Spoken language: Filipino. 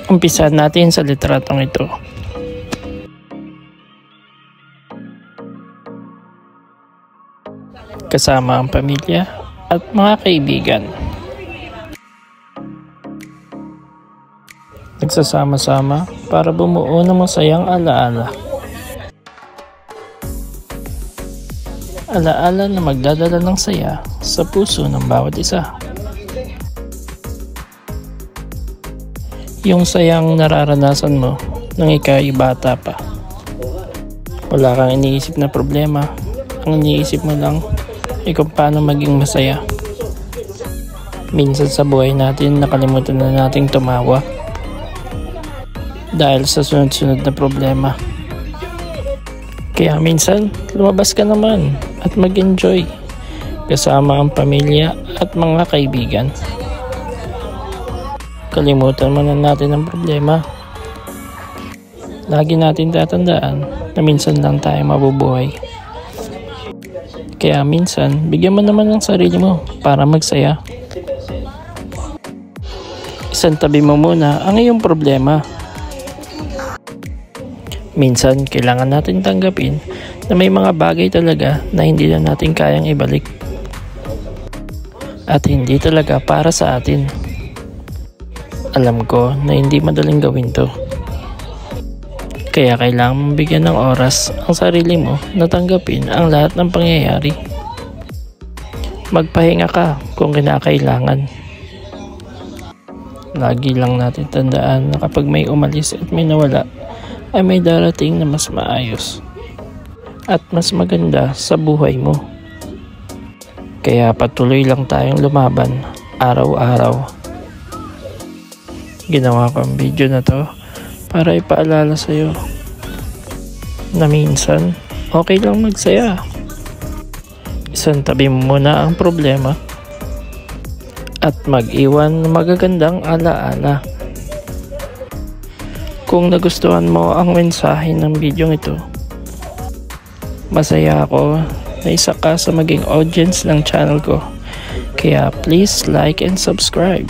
Umpisahan natin sa litratong ito. Kasama ang pamilya at mga kaibigan. Nagsasama-sama para bumuo ng masayang alaala. Alaala na magdadala ng saya sa puso ng bawat isa. Yung sayang nararanasan mo nang ika'y bata pa. Wala kang iniisip na problema. Ang iniisip mo lang ay kung paano maging masaya. Minsan sa buhay natin nakalimutan na nating tumawa dahil sa sunod-sunod na problema. Kaya minsan lumabas ka naman at mag-enjoy kasama ang pamilya at mga kaibigan. Kalimutan mo na natin ang problema. Lagi natin tatandaan na minsan lang tayo mabubuhay. Kaya minsan, bigyan mo naman ng sarili mo para magsaya. Isang tabi mo muna ang iyong problema. Minsan, kailangan natin tanggapin na may mga bagay talaga na hindi na natin kayang ibalik. At hindi talaga para sa atin. Alam ko na hindi madaling gawin to. Kaya kailangan mong bigyan ng oras ang sarili mo na tanggapin ang lahat ng pangyayari. Magpahinga ka kung kinakailangan. Lagi lang natin tandaan na kapag may umalis at may nawala, ay may darating na mas maayos at mas maganda sa buhay mo. Kaya patuloy lang tayong lumaban araw-araw. Ginawa ko ang video na to para ipaalala sa'yo na minsan okay lang magsaya. Isang tabi mo muna ang problema at mag-iwan ng magagandang alaala. Kung nagustuhan mo ang mensahe ng video ito, masaya ako na isa ka sa maging audience ng channel ko. Kaya please like and subscribe.